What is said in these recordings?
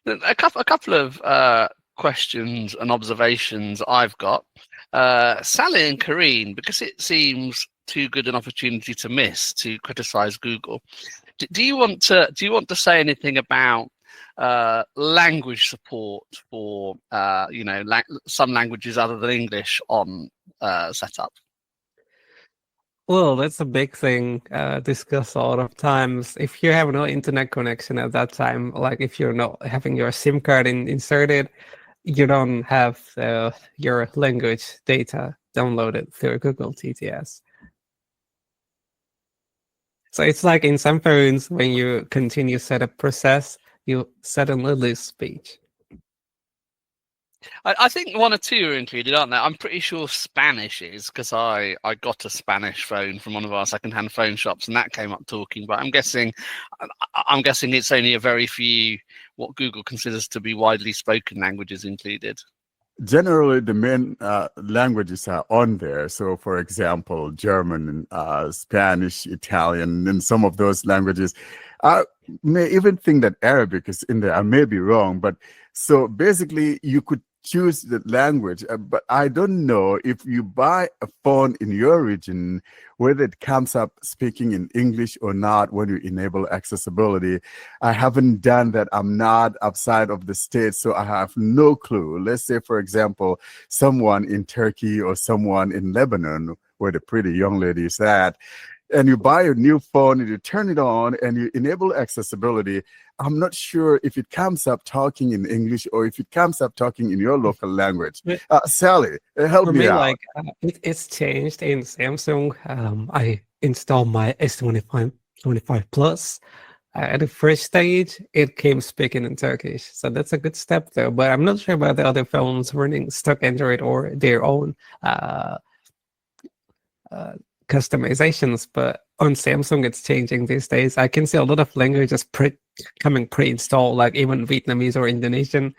A couple of questions and observations I've got. Sally and Karine, because it seems too good an opportunity to miss to criticize Google. Do you want to say anything about language support for some languages other than English on setup? Well, that's a big thing discussed a lot of times. If you have no internet connection at that time, like if you're not having your SIM card inserted, you don't have your language data downloaded through Google TTS. So it's like in some phones, when you continue setup process, you suddenly lose speech. I think one or two are included, aren't there? I'm pretty sure Spanish is, because I got a Spanish phone from one of our second-hand phone shops, and that came up talking. But I'm guessing it's only a very few what Google considers to be widely spoken languages included. Generally, the main languages are on there. So, for example, German, Spanish, Italian, and some of those languages. I may even think that Arabic is in there. I may be wrong, but so basically, you could choose the language, but I don't know if you buy a phone in your region, whether it comes up speaking in English or not when you enable accessibility. I haven't done that. I'm not outside of the state, so I have no clue. Let's say, for example, someone in Turkey or someone in Lebanon, where the pretty young lady is at, and you buy a new phone and you turn it on and you enable accessibility. I'm not sure if it comes up talking in English or if it comes up talking in your local language. Sally, help me out. Like it's changed in Samsung. I installed my S25 Plus. At the first stage, it came speaking in Turkish, so that's a good step there. But I'm not sure about the other phones running stock Android or their own customizations, but on Samsung it's changing these days. I can see a lot of languages coming pre-installed, like even Vietnamese or Indonesian.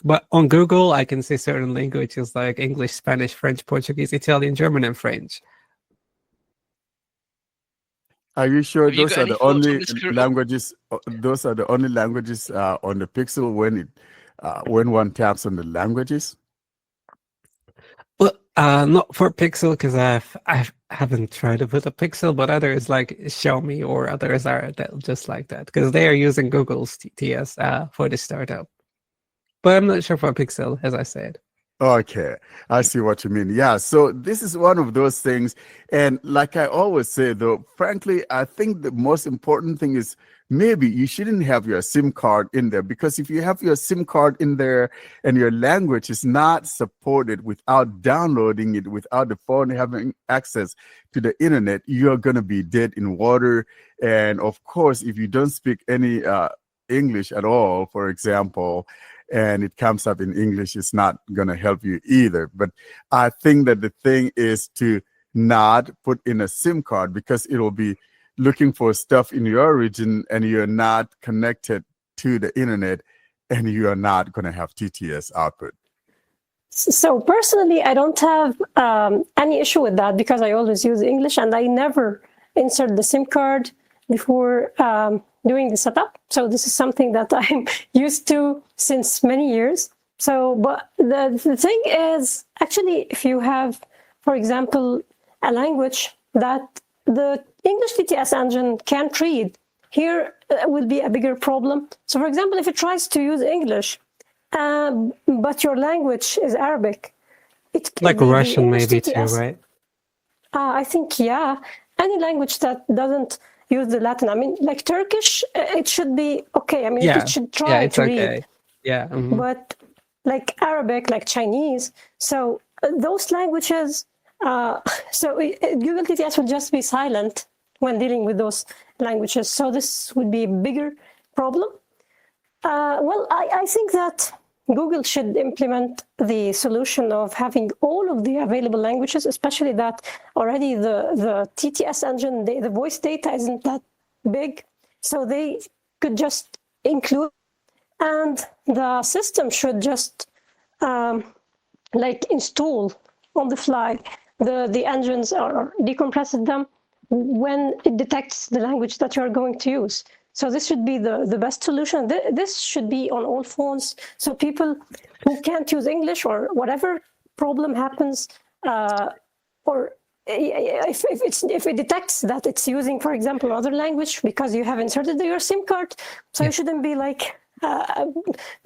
But on Google, I can see certain languages like English, Spanish, French, Portuguese, Italian, German, and French. Are you sure those are the only languages? Those are the only languages on the Pixel when one taps on the languages? Well, not for Pixel, because I haven't tried it with a Pixel, but others like Xiaomi or others are just like that, because they are using Google's TTS for the startup. But I'm not sure for Pixel, as I said. Okay, I see what you mean. Yeah, so this is one of those things. And like I always say, though, frankly, I think the most important thing is maybe you shouldn't have your SIM card in there, because if you have your SIM card in there and your language is not supported without downloading it, without the phone having access to the internet, you're going to be dead in water. And of course, if you don't speak any English at all, for example, and it comes up in English, it's not going to help you either. But I think that the thing is to not put in a SIM card, because it will be looking for stuff in your region and you're not connected to the internet and you are not going to have TTS output. So personally, I don't have any issue with that, because I always use English and I never insert the SIM card before doing the setup. So this is something that I'm used to since many years. So, but the thing is, actually, if you have, for example, a language that the English TTS engine can't read, here will be a bigger problem. So, for example, if it tries to use English, but your language is Arabic, it can like Russian maybe TTS, too, right? I think, yeah, any language that doesn't use the Latin. I mean, like Turkish, it should be okay. I mean, it should try to read. Yeah. Mm-hmm. But like Arabic, like Chinese, so those languages, Google TTS will just be silent when dealing with those languages. So this would be a bigger problem. Well, I think that Google should implement the solution of having all of the available languages, especially that already the TTS engine, the voice data isn't that big. So they could just include, and the system should just like install on the fly the engines or decompress them when it detects the language that you're going to use. So this should be the best solution. This should be on all phones. So people who can't use English or whatever problem happens, or if it detects that it's using, for example, another language because you have inserted your SIM card, so you shouldn't be like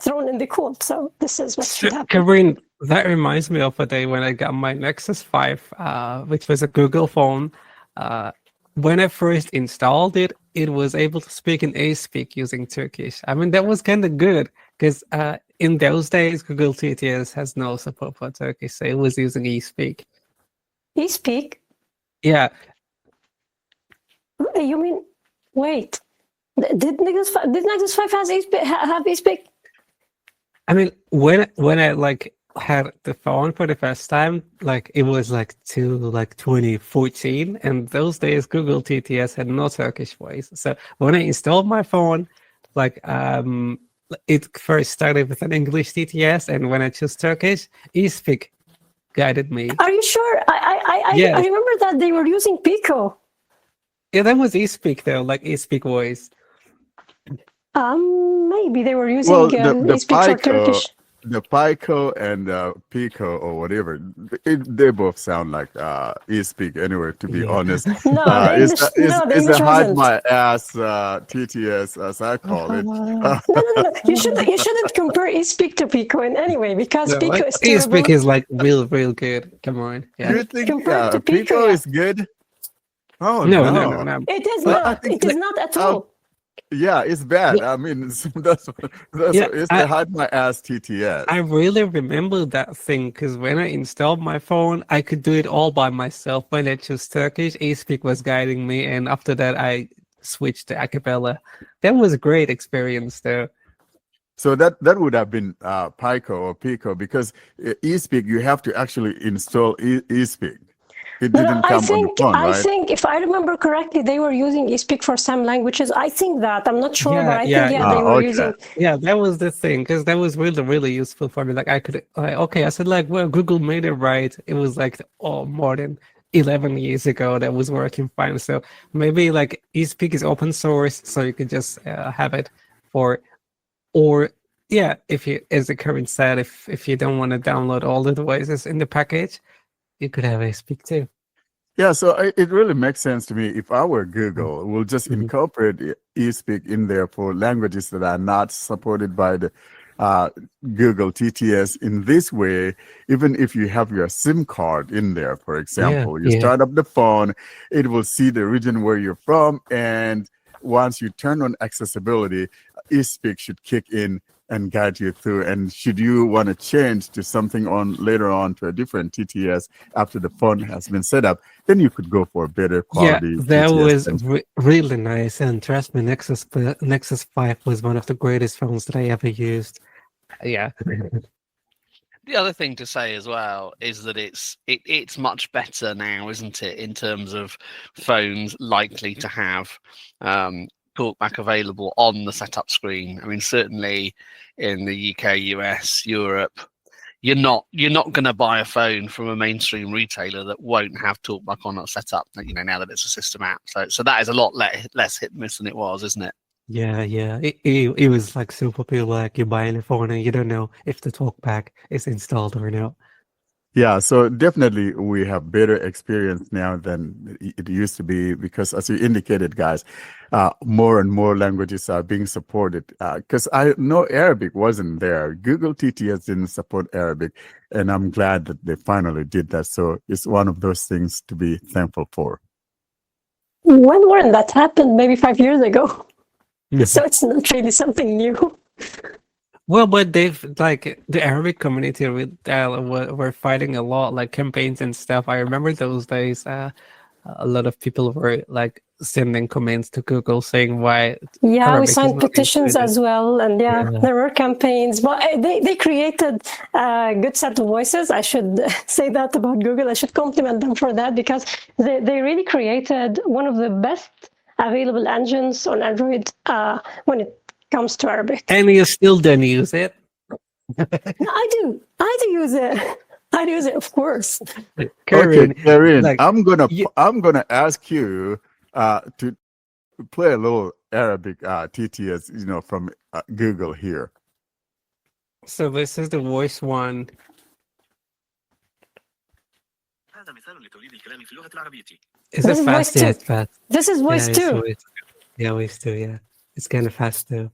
thrown in the cold. So this is what should happen. Karine, that reminds me of a day when I got my Nexus 5, which was a Google phone. When I first installed it, it was able to speak in ASpeak using Turkish. I mean, that was kind of good because in those days, Google TTS has no support for Turkish, so it was using eSpeak. eSpeak? Yeah. You mean, wait, did Nexus 5 have eSpeak? I mean, when I like had the phone for the first time, like it was like 2014, and those days Google TTS had no Turkish voice. So when I installed my phone, like it first started with an English TTS, and when I chose Turkish, eSpeak guided me. Are you sure? I remember that they were using Pico. Yeah, that was eSpeak though, like eSpeak voice. Maybe they were using Well, eSpeak for Turkish. The Pico and Pico or whatever, they both sound like eSpeak anyway, to be honest. No, the English, it's a hide wasn't. my ass TTS, as I call it. No. You shouldn't compare eSpeak to Pico in any way, because Pico Like, is terrible. eSpeak is like real good. Come on. Yeah. You think Compared to Pico Pico, yeah. is good? Oh, No. It is But I not. think It is not at all. Yeah, it's bad. I mean, it's the hide my ass TTS. I really remember that thing because when I installed my phone, I could do it all by myself. When I chose Turkish, eSpeak was guiding me, and after that, I switched to Acapella. That was a great experience, though. So that would have been Pico or Pico, because eSpeak, you have to actually install eSpeak. It didn't come on the phone, right? I think, if I remember correctly, they were using eSpeak for some languages. I think that. I'm not sure, but I think they were using. Yeah, that was the thing, because that was really useful for me. Like I could, okay, I said like, well, Google made it right. It was like more than 11 years ago that was working fine. So maybe like eSpeak is open source, so you could just have it for, or yeah, if you, as the Karine said, if you don't want to download all the devices in the package, you could have eSpeak too. Yeah, so it really makes sense to me. If I were Google, we'll just incorporate eSpeak in there for languages that are not supported by the Google TTS. In this way, even if you have your SIM card in there, for example, you start up the phone, it will see the region where you're from, and once you turn on accessibility, eSpeak should kick in and guide you through. And should you want to change to something on later on to a different TTS after the phone has been set up, then you could go for a better quality. Yeah, that TTS was really nice. And trust me, Nexus 5 was one of the greatest phones that I ever used. Yeah. The other thing to say as well is that it's much better now, isn't it, in terms of phones likely to have TalkBack available on the setup screen. I mean, certainly in the UK, US, Europe, you're not going to buy a phone from a mainstream retailer that won't have TalkBack on a setup. You know, now that it's a system app, so that is a lot less hit and miss than it was, isn't it? Yeah. It was like super cool. Like you buy a phone and you don't know if the TalkBack is installed or not. Yeah, so definitely we have better experience now than it used to be, because as you indicated, guys, more and more languages are being supported. Because I know Arabic wasn't there. Google TTS didn't support Arabic, and I'm glad that they finally did that. So it's one of those things to be thankful for. When that happened, maybe 5 years ago. So it's not really something new. Well, but they've like the Arabic community were fighting a lot, like campaigns and stuff. I remember those days. A lot of people were like sending comments to Google saying why. Yeah, Arabic we is signed not petitions included. as well, and there were campaigns. But they created a good set of voices. I should say that about Google. I should compliment them for that, because they really created one of the best available engines on Android when it comes to Arabic. And you still don't use it? No, I do use it. I use it, of course. Karine, Okay, Karine, like, I'm gonna ask you to play a little Arabic TTS, from Google here. So this is the voice one. Is This it is fast? voice Yeah, two. it's fast. This is voice Yeah, it's two. voice. Yeah, voice too. Yeah, it's kind of fast too.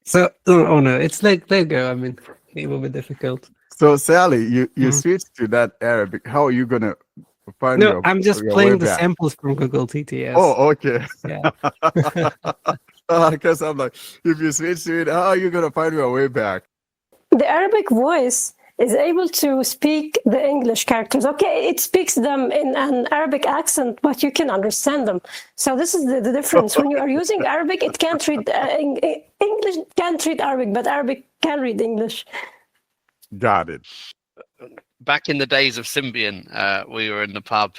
So, oh no, it's like there you go. I mean, it will be difficult. So Sally, you Mhm. switched to that Arabic. How are you gonna find No, I'm just your way playing the back? samples from Google TTS. Oh, okay. Yeah. Because I'm like, if you switch to it, how are you gonna find your way back? The Arabic voice is able to speak the English characters. Okay, it speaks them in an Arabic accent, but you can understand them. So this is the difference. When you are using Arabic, it can't read English, can't read Arabic, but Arabic can read English. Got it. Back in the days of Symbian, we were in the pub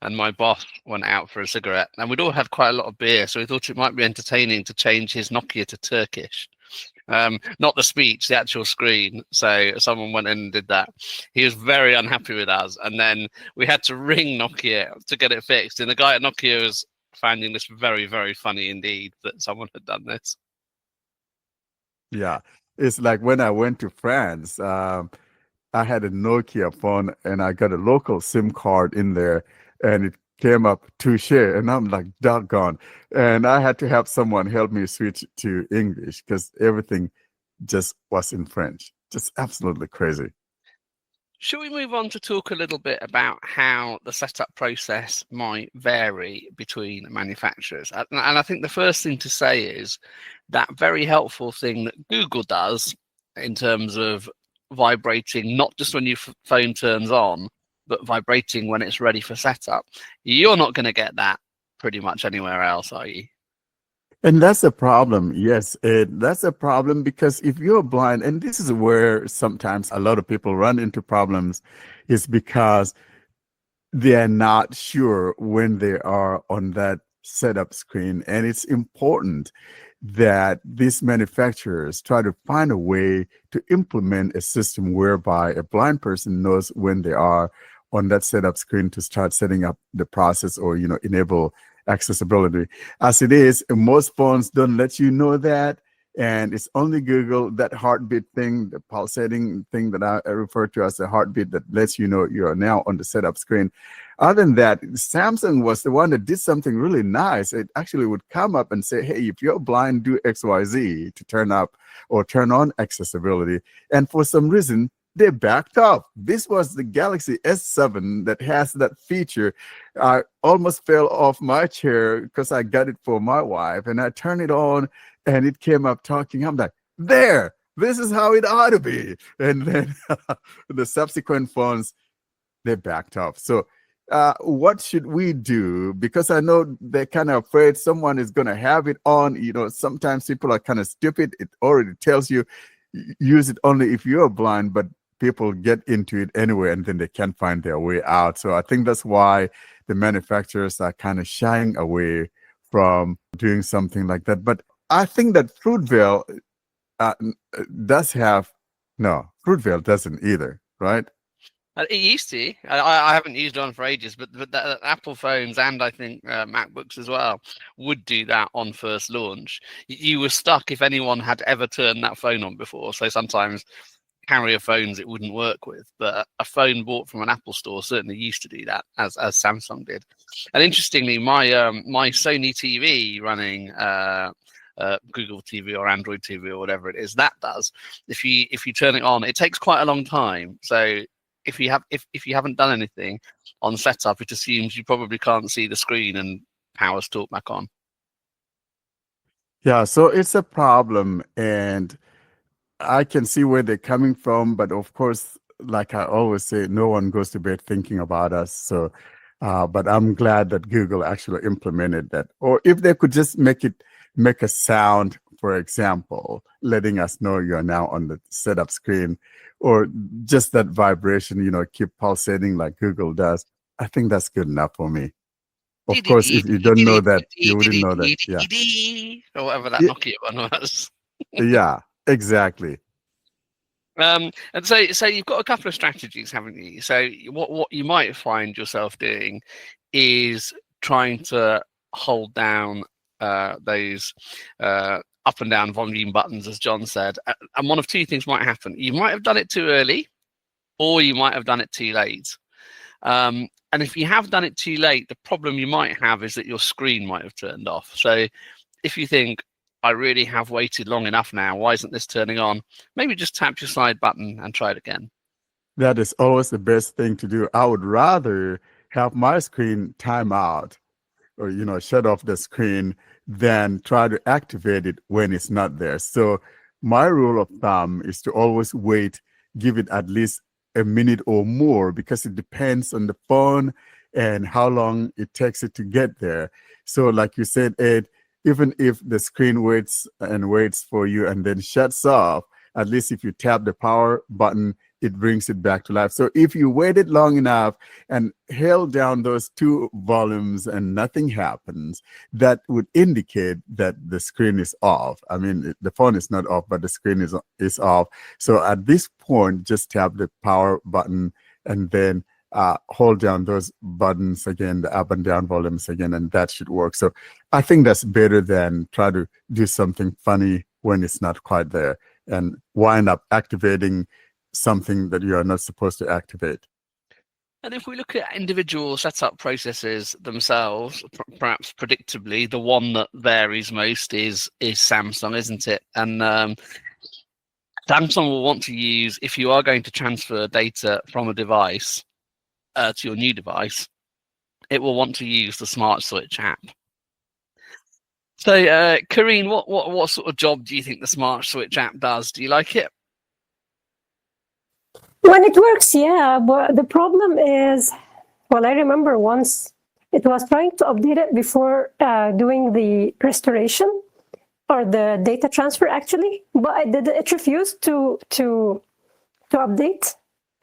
and my boss went out for a cigarette and we'd all had quite a lot of beer. So we thought it might be entertaining to change his Nokia to Turkish. Not the speech, the actual screen. So someone went in and did that. He was very unhappy with us. And then we had to ring Nokia to get it fixed. And the guy at Nokia was finding this very, very funny indeed that someone had done this. Yeah. It's like when I went to France, I had a Nokia phone and I got a local SIM card in there and it came up Touche and I'm like, doggone. And I had to have someone help me switch to English because everything just was in French. Just absolutely crazy. Should we move on to talk a little bit about how the setup process might vary between manufacturers? And I think the first thing to say is that very helpful thing that Google does in terms of vibrating, not just when your phone turns on, but vibrating when it's ready for setup. You're not going to get that pretty much anywhere else, are you? And that's a problem. Yes, that's a problem because if you're blind, and this is where sometimes a lot of people run into problems, is because they're not sure when they are on that setup screen. And it's important that these manufacturers try to find a way to implement a system whereby a blind person knows when they are on that setup screen to start setting up the process or, enable accessibility. As it is, most phones don't let you know that. And it's only Google, that heartbeat thing, the pulsating thing that I refer to as a heartbeat that lets you know you're now on the setup screen. Other than that, Samsung was the one that did something really nice. It actually would come up and say, hey, if you're blind, do XYZ to turn up or turn on accessibility. And for some reason, they backed off. This was the Galaxy S7 that has that feature. I almost fell off my chair because I got it for my wife and I turned it on and it came up talking. I'm like, there, this is how it ought to be. And then the subsequent phones, they backed off. So what should we do? Because I know they're kind of afraid someone is going to have it on. Sometimes people are kind of stupid. It already tells you, use it only if you're blind, but people get into it anyway, and then they can't find their way out. So I think that's why the manufacturers are kind of shying away from doing something like that. But I think that Fruitvale does have, no, Fruitvale doesn't either, right? It used to. I haven't used one for ages, but the Apple phones and I think MacBooks as well would do that on first launch. You were stuck if anyone had ever turned that phone on before. So sometimes carrier phones it wouldn't work with, but a phone bought from an Apple store certainly used to do that, as Samsung did. And interestingly, my Sony TV running Google TV or Android TV or whatever it is, that does. If you turn it on, it takes quite a long time. So if you haven't done anything on setup, it assumes you probably can't see the screen and powers talk back on. Yeah, so it's a problem, and I can see where they're coming from, but of course, like I always say, no one goes to bed thinking about us. So, but I'm glad that Google actually implemented that. Or if they could just make a sound, for example, letting us know you're now on the setup screen, or just that vibration, keep pulsating like Google does. I think that's good enough for me. Of course, if you don't know that, you wouldn't know that. Yeah. Or whatever that Nokia one was. Yeah, exactly. And so you've got a couple of strategies, haven't you? So what you might find yourself doing is trying to hold down those up and down volume buttons, as John said. And one of two things might happen. You might have done it too early, or you might have done it too late. And if you have done it too late, the problem you might have is that your screen might have turned off. So if you think, I really have waited long enough now, why isn't this turning on? Maybe just tap your side button and try it again. That is always the best thing to do. I would rather have my screen time out or, shut off the screen than try to activate it when it's not there. So my rule of thumb is to always wait, give it at least a minute or more, because it depends on the phone and how long it takes it to get there. So like you said, Ed, even if the screen waits and waits for you and then shuts off, at least if you tap the power button, it brings it back to life. So if you waited long enough and held down those two volumes and nothing happens, that would indicate that the screen is off. I mean, the phone is not off, but the screen is off. So at this point, just tap the power button and then hold down those buttons again, the up and down volumes again, and that should work. So I think that's better than try to do something funny when it's not quite there and wind up activating something that you are not supposed to activate. And if we look at individual setup processes themselves, perhaps predictably, the one that varies most is Samsung, isn't it? And Samsung will want to use, if you are going to transfer data from a device to your new device, it will want to use the Smart Switch app. So, Karine, what sort of job do you think the Smart Switch app does? Do you like it? When it works, yeah, but the problem is, well, I remember once it was trying to update it before doing the restoration or the data transfer, actually, but it refused to update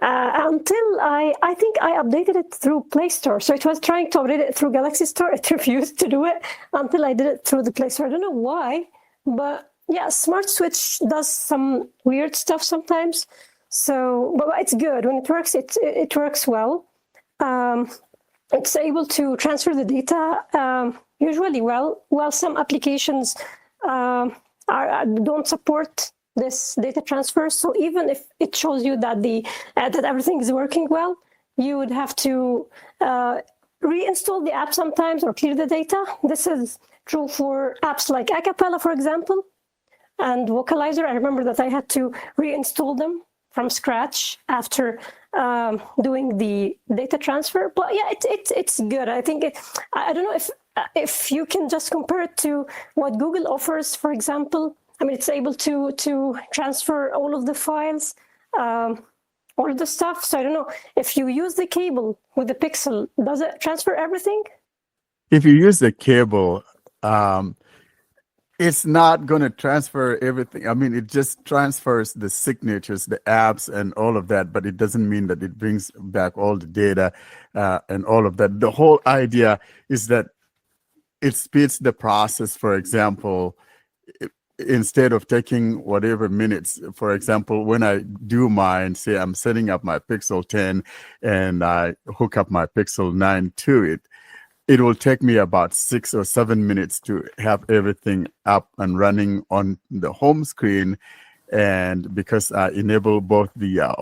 until I think I updated it through Play Store. So it was trying to update it through Galaxy Store. It refused to do it until I did it through the Play Store. I don't know why, but yeah, Smart Switch does some weird stuff sometimes. So, but it's good when it works. It works well. It's able to transfer the data usually well. While some applications don't support this data transfer, so even if it shows you that that everything is working well, you would have to reinstall the app sometimes or clear the data. This is true for apps like Acapella, for example, and Vocalizer. I remember that I had to reinstall them from scratch after doing the data transfer. But yeah, it's good. I think I don't know if you can just compare it to what Google offers, for example. I mean, it's able to transfer all of the files, all of the stuff. So I don't know if you use the cable with the Pixel, does it transfer everything? If you use the cable, it's not going to transfer everything. I mean, it just transfers the signatures, the apps, and all of that, but it doesn't mean that it brings back all the data and all of that. The whole idea is that it speeds the process. For example, instead of taking whatever minutes, for example, when I do mine, say I'm setting up my Pixel 10 and I hook up my Pixel 9 to it, it will take me about 6 or 7 minutes to have everything up and running on the home screen. And because I enable both the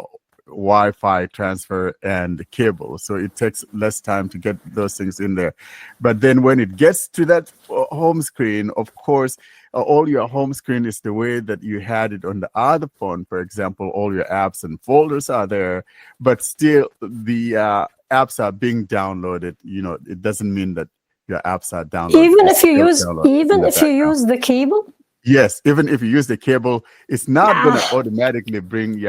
Wi-Fi transfer and the cable, so it takes less time to get those things in there. But then when it gets to that home screen, of course, all your home screen is the way that you had it on the other phone. For example, all your apps and folders are there, but still the apps are being downloaded. It doesn't mean that your apps are downloaded. Even if you use the cable? Yes, even if you use the cable, it's not going to automatically bring,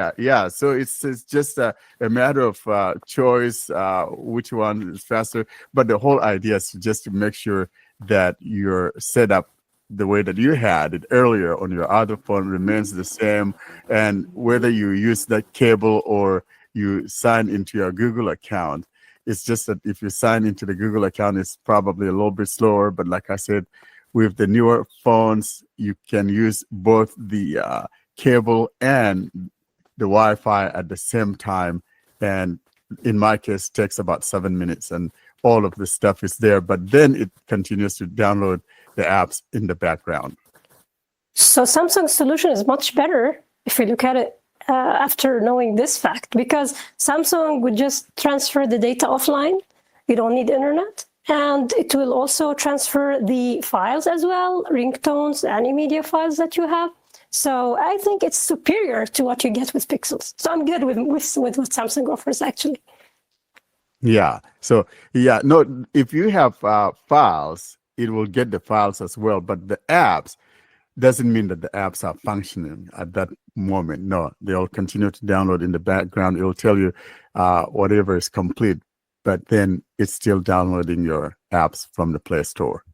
So it's just a matter of choice, which one is faster. But the whole idea is just to make sure that your setup, the way that you had it earlier on your other phone, remains the same. And whether you use that cable or you sign into your Google account, it's just that if you sign into the Google account, it's probably a little bit slower. But like I said, with the newer phones, you can use both the cable and the Wi-Fi at the same time. And in my case, it takes about 7 minutes and all of the stuff is there. But then it continues to download the apps in the background. So Samsung's solution is much better if we look at it after knowing this fact, because Samsung would just transfer the data offline. You don't need internet. And it will also transfer the files as well, ringtones, any media files that you have. So I think it's superior to what you get with Pixels. So I'm good with what Samsung offers, actually. Yeah. So yeah, no, if you have files, it will get the files as well. But the apps doesn't mean that the apps are functioning at that moment. No, they'll continue to download in the background. It will tell you whatever is complete, but then it's still downloading your apps from the Play Store.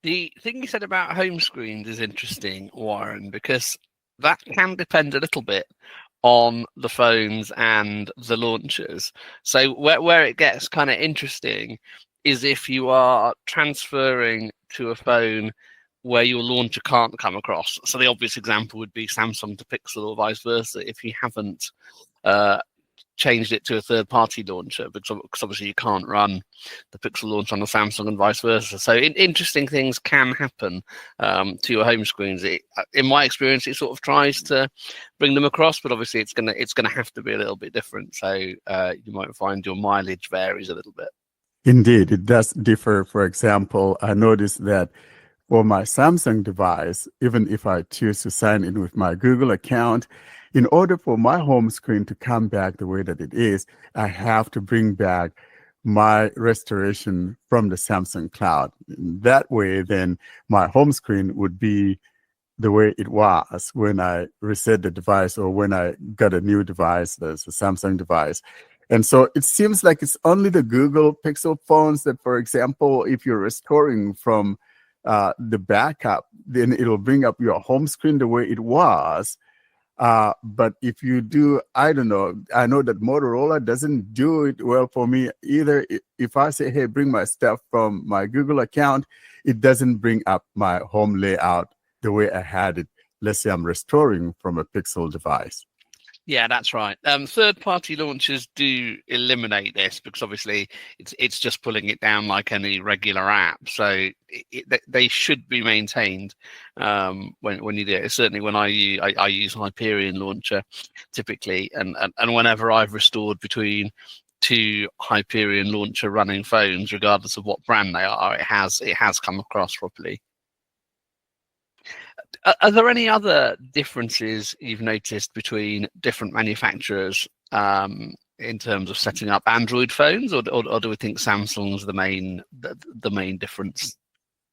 The thing you said about home screens is interesting, Warren, because that can depend a little bit on the phones and the launchers. So where it gets kind of interesting is if you are transferring to a phone where your launcher can't come across. So the obvious example would be Samsung to Pixel or vice versa if you haven't changed it to a third-party launcher, because obviously you can't run the Pixel launch on a Samsung and vice versa. So interesting things can happen to your home screens. In my experience, it sort of tries to bring them across, but obviously it's gonna have to be a little bit different. So you might find your mileage varies a little bit. Indeed, it does differ. For example, I noticed that for my Samsung device, even if I choose to sign in with my Google account, in order for my home screen to come back the way that it is, I have to bring back my restoration from the Samsung cloud. That way, then my home screen would be the way it was when I reset the device or when I got a new device, that's a Samsung device. And so it seems like it's only the Google Pixel phones that, for example, if you're restoring from the backup, then it'll bring up your home screen the way it was. But if you do, I don't know, I know that Motorola doesn't do it well for me either. If I say, hey, bring my stuff from my Google account, it doesn't bring up my home layout the way I had it. Let's say I'm restoring from a Pixel device. Yeah, that's right. Third-party launchers do eliminate this because obviously it's just pulling it down like any regular app. So they should be maintained when you do it. Certainly when I use Hyperion Launcher typically, and whenever I've restored between two Hyperion Launcher running phones, regardless of what brand they are, it has come across properly. Are there any other differences you've noticed between different manufacturers in terms of setting up Android phones, or do we think Samsung's the main difference?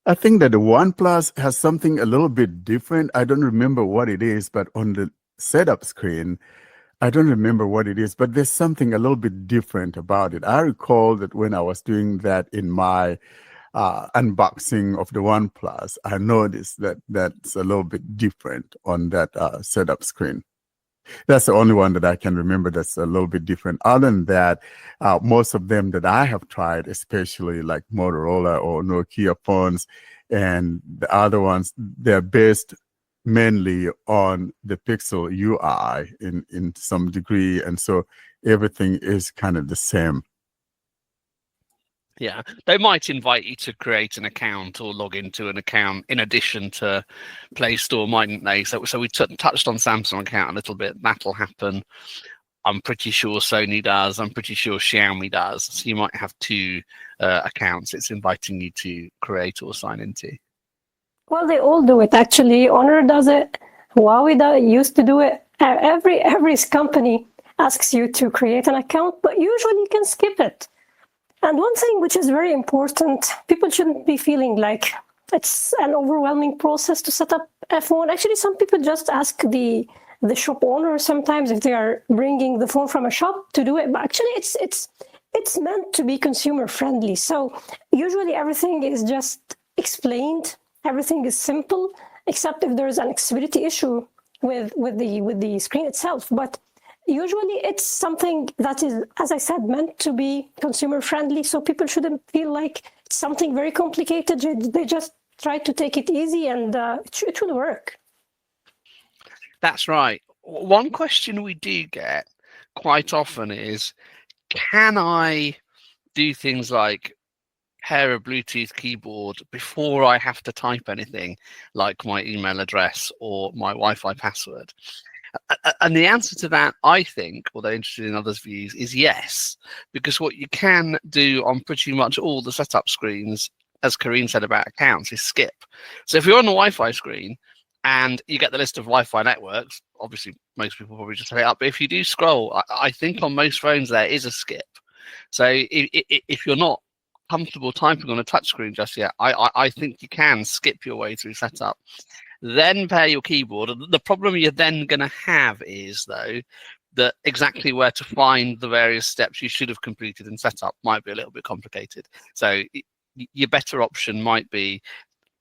I think that the OnePlus has something a little bit different. I don't remember what it is, but on the setup screen, I don't remember what it is, but there's something a little bit different about it. I recall that when I was doing that in my unboxing of the OnePlus, I noticed that that's a little bit different on that setup screen. That's the only one that I can remember that's a little bit different. Other than that, most of them that I have tried, especially like Motorola or Nokia phones and the other ones, they're based mainly on the Pixel UI in some degree. And so everything is kind of the same. Yeah, they might invite you to create an account or log into an account in addition to Play Store, mightn't they? So we touched on Samsung account a little bit. That'll happen. I'm pretty sure Sony does. I'm pretty sure Xiaomi does. So you might have two accounts it's inviting you to create or sign into. Well, they all do it, actually. Honor does it. Huawei used to do it. Every company asks you to create an account, but usually you can skip it. And one thing which is very important, people shouldn't be feeling like it's an overwhelming process to set up a phone. Actually, some people just ask the shop owner sometimes if they are bringing the phone from a shop to do it. But actually, it's meant to be consumer friendly. So usually everything is just explained. Everything is simple, except if there's an accessibility issue with the screen itself. But usually it's something that is, as I said, meant to be consumer friendly, so people shouldn't feel like it's something very complicated. They just try to take it easy and it will work. That's right. One question we do get quite often is, can I do things like pair a Bluetooth keyboard before I have to type anything like my email address or my Wi-Fi password? And the answer to that, I think, although interested in others' views, is yes, because what you can do on pretty much all the setup screens, as Karine said about accounts, is skip. So if you're on the Wi-Fi screen and you get the list of Wi-Fi networks, obviously most people probably just set it up, but if you do scroll, I think on most phones there is a skip. So if you're not comfortable typing on a touchscreen just yet, I think you can skip your way through setup. Then pair your keyboard. The problem you're then going to have is, though, that exactly where to find the various steps you should have completed in setup might be a little bit complicated. So your better option might be,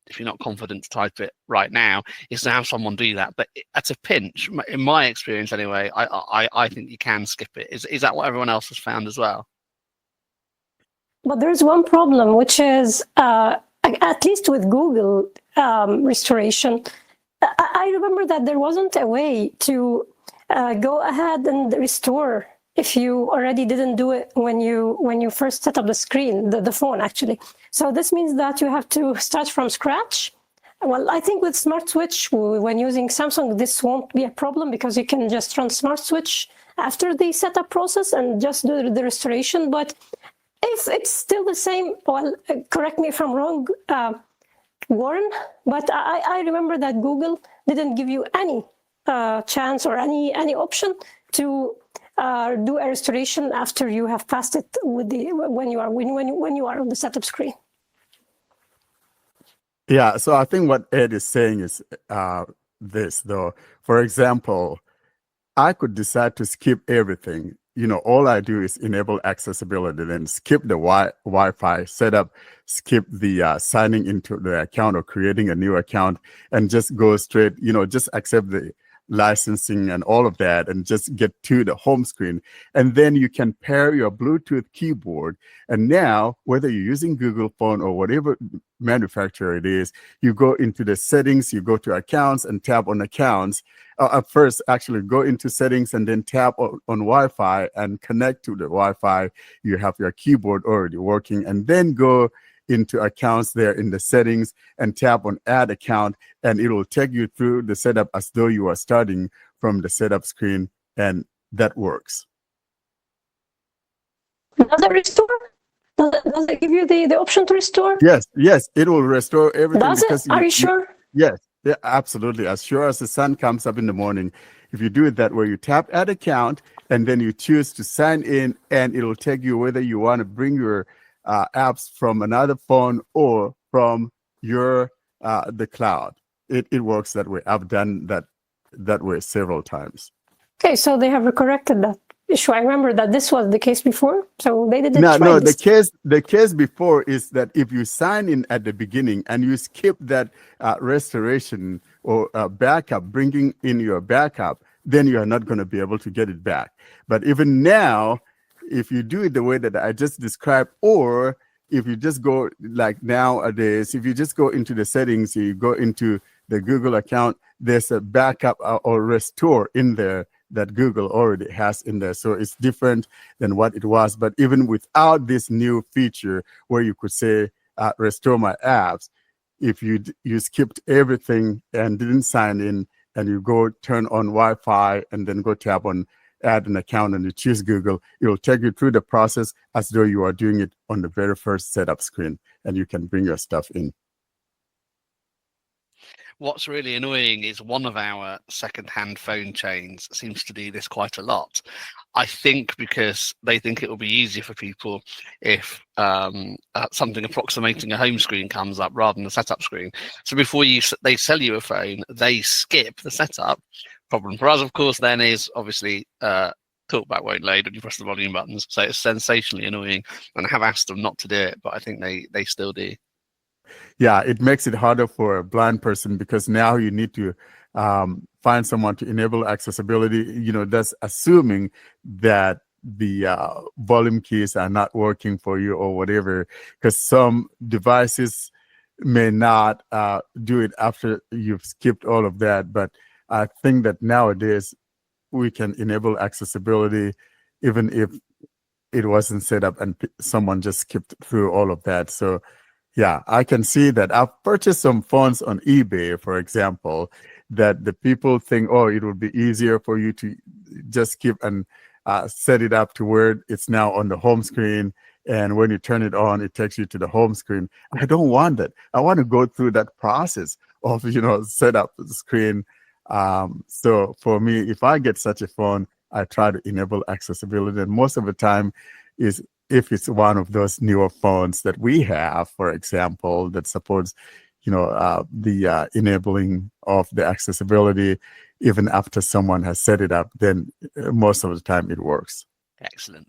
if you're not confident to type it right now, is to have someone do that. But at a pinch, in my experience anyway, I think you can skip it. Is that what everyone else has found as well? But there's one problem, which is, at least with Google restoration, I remember that there wasn't a way to go ahead and restore if you already didn't do it when you first set up the screen, the phone actually. So this means that you have to start from scratch. Well, I think with Smart Switch, when using Samsung, this won't be a problem because you can just run Smart Switch after the setup process and just do the restoration. But if it's still the same, well, correct me if I'm wrong, Warren, but I remember that Google didn't give you any chance or any option to do a restoration after you have passed it with the when you are on the setup screen. Yeah, so I think what Ed is saying is this, though. For example, I could decide to skip everything. You know, all I do is enable accessibility, then skip the Wi-Fi setup, skip the signing into the account or creating a new account, and just go straight, you know, just accept the licensing and all of that and just get to the home screen. And then you can pair your Bluetooth keyboard. And now, whether you're using Google Phone or whatever manufacturer it is, you go into the settings, you go to accounts and tap on accounts. First, actually go into settings and then tap on Wi-Fi and connect to the Wi-Fi. You have your keyboard already working, and then go into accounts there in the settings and tap on add account, and it will take you through the setup as though you are starting from the setup screen, and that works. Does it restore? Does it give you the option to restore? Yes, it will restore everything. Does it? Are you sure? Yes, yeah, absolutely. As sure as the sun comes up in the morning, if you do it that way, you tap add account and then you choose to sign in, and it will take you whether you want to bring your apps from another phone or from your the cloud. It works that way. I've done that way several times. Okay, so they have corrected that issue. I remember that this was the case before, so they didn't. No. The case before is that if you sign in at the beginning and you skip that restoration or backup, bringing in your backup, then you are not going to be able to get it back. But even now, if you do it the way that I just described, or if you just go like nowadays, if you just go into the settings, you go into the Google account, there's a backup or restore in there that Google already has in there. So it's different than what it was. But even without this new feature where you could say, restore my apps, if you skipped everything and didn't sign in, and you go turn on Wi-Fi and then go tap on add an account and you choose Google, it will take you through the process as though you are doing it on the very first setup screen, and you can bring your stuff in. What's really annoying is one of our second-hand phone chains seems to do this quite a lot. I think because they think it will be easier for people if something approximating a home screen comes up rather than a setup screen. So before they sell you a phone, they skip the setup. Problem for us, of course, then is obviously TalkBack won't load when you press the volume buttons. So it's sensationally annoying, and I have asked them not to do it, but I think they still do. Yeah, it makes it harder for a blind person because now you need to find someone to enable accessibility. You know, that's assuming that the volume keys are not working for you or whatever, because some devices may not do it after you've skipped all of that. But I think that nowadays we can enable accessibility even if it wasn't set up and someone just skipped through all of that. So yeah, I can see that. I've purchased some phones on eBay, for example, that the people think, oh, it would be easier for you to just skip and set it up to where it's now on the home screen. And when you turn it on, it takes you to the home screen. I don't want that. I want to go through that process of, set up the screen. So for me, if I get such a phone, I try to enable accessibility. And most of the time is if it's one of those newer phones that we have, for example, that supports, the enabling of the accessibility, even after someone has set it up, then most of the time it works. Excellent.